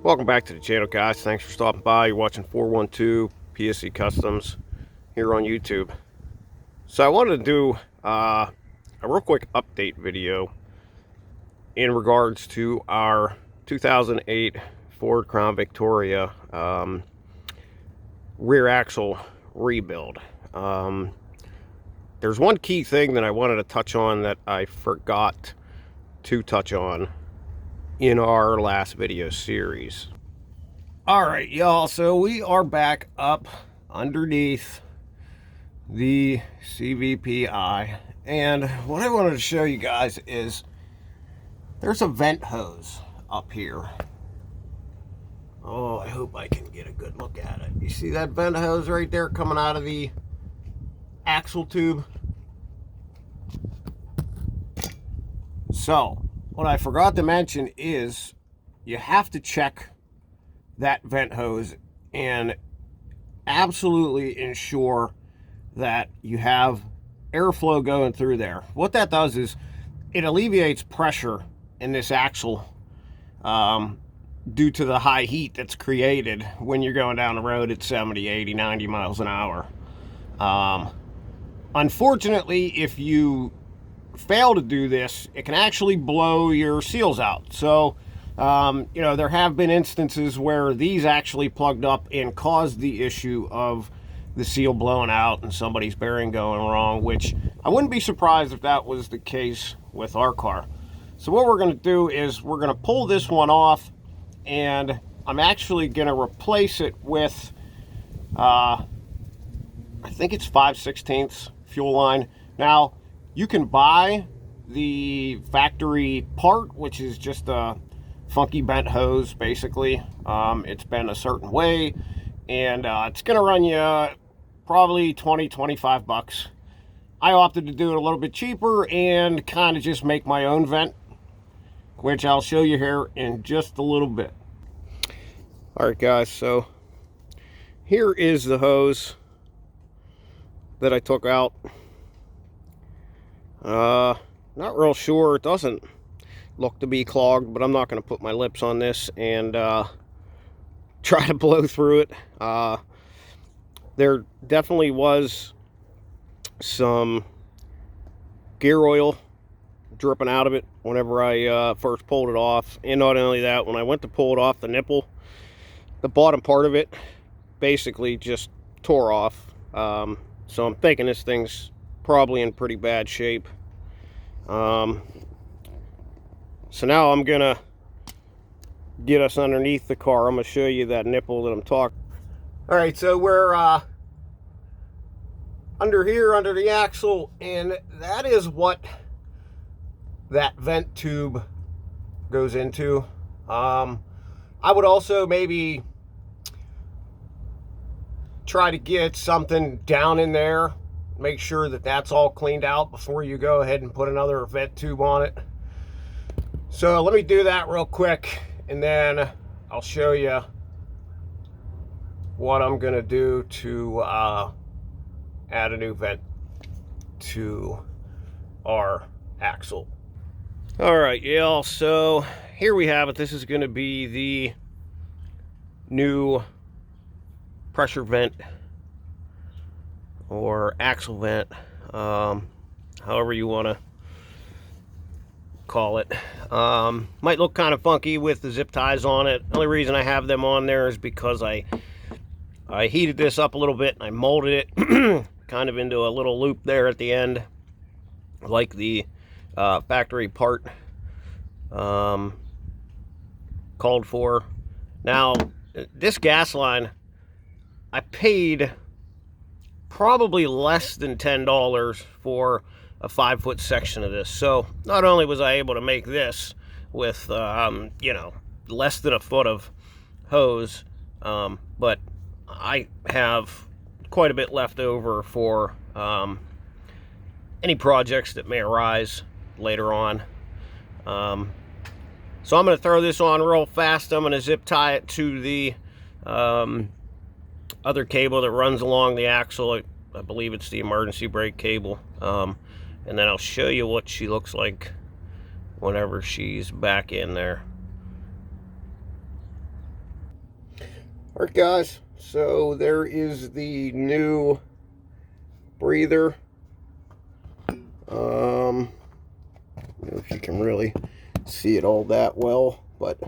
Welcome back to the channel, guys. Thanks for stopping by. You're watching 412 PSC Customs here on YouTube. So I wanted to do a real quick update video in regards to our 2008 Ford Crown Victoria rear axle rebuild. There's one key thing that I wanted to touch on that I forgot to touch on in our last video series. All right, y'all, so we are back up underneath the CVPI, and what I wanted to show you guys is there's a vent hose up here. Oh, I hope I can get a good look at it. You see that vent hose right there coming out of the axle tube? So what I forgot to mention is you have to check that vent hose and absolutely ensure that you have airflow going through there. What that does is it alleviates pressure in this axle due to the high heat that's created when you're going down the road at 70, 80, 90 miles an hour. Unfortunately, if you fail to do this, it can actually blow your seals out. So you know, there have been instances where these actually plugged up and caused the issue of the seal blowing out and somebody's bearing going wrong, which I wouldn't be surprised if that was the case with our car. So what we're going to do is we're going to pull this one off, and I'm actually going to replace it with I think it's 5/16 fuel line. Now you can buy the factory part, which is just a funky bent hose. Basically, it's bent a certain way, and it's gonna run you probably 20-25 bucks. I opted to do it a little bit cheaper and kind of just make my own vent, which I'll show you here in just a little bit. All right, guys, so here is the hose that I took out. Not real sure. It doesn't look to be clogged, but I'm not going to put my lips on this and try to blow through it. There definitely was some gear oil dripping out of it whenever I first pulled it off. And not only that, when I went to pull it off the nipple, the bottom part of it basically just tore off. So I'm thinking this thing's probably in pretty bad shape. So now I'm gonna get us underneath the car. I'm gonna show you that nipple that I'm talking. All right, so we're under here, under the axle, and that is what that vent tube goes into. I would also maybe try to get something down in there, make sure that that's all cleaned out before you go ahead and put another vent tube on it. So let me do that real quick, and then I'll show you what I'm gonna do to add a new vent to our axle. All right, y'all, so here we have it. This is gonna be the new pressure vent or axle vent, however you want to call it. Might look kind of funky with the zip ties on it. The only reason I have them on there is because I heated this up a little bit and I molded it kind of into a little loop there at the end, like the factory part called for. Now this gas line, I paid probably less than $10 for a 5-foot section of this. So not only was I able to make this with you know, less than a foot of hose, but I have quite a bit left over for any projects that may arise later on. So I'm going to throw this on real fast. I'm going to zip tie it to the other cable that runs along the axle. I believe it's the emergency brake cable. And then I'll show you what she looks like whenever she's back in there. Alright guys, so there is the new breather. I don't know if you can really see it all that well, but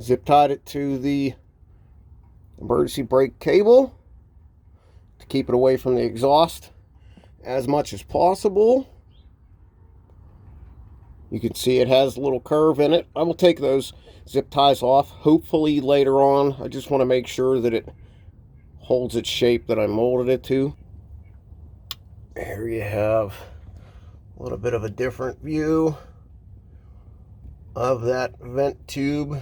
zip tied it to the emergency brake cable to keep it away from the exhaust as much as possible. You can see it has a little curve in it. I will take those zip ties off hopefully later on. I just want to make sure that it holds its shape that I molded it to. Here you have a little bit of a different view of that vent tube.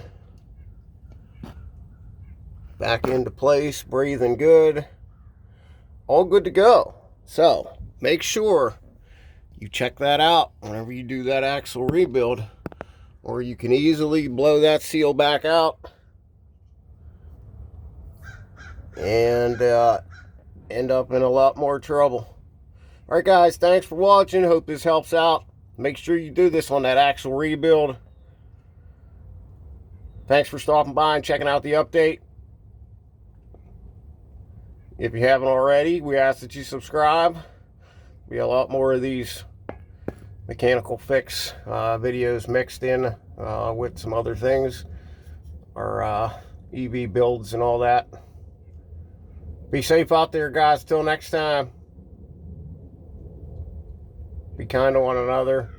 Back into place, breathing good. All good to go. So make sure you check that out whenever you do that axle rebuild, or you can easily blow that seal back out and end up in a lot more trouble. Alright guys, thanks for watching. Hope this helps out. Make sure you do this on that axle rebuild. Thanks for stopping by and checking out the update. If you haven't already, we ask that you subscribe. We have a lot more of these mechanical fix videos mixed in with some other things, our EV builds and all that. Be safe out there, guys. Till next time. Be kind to one another.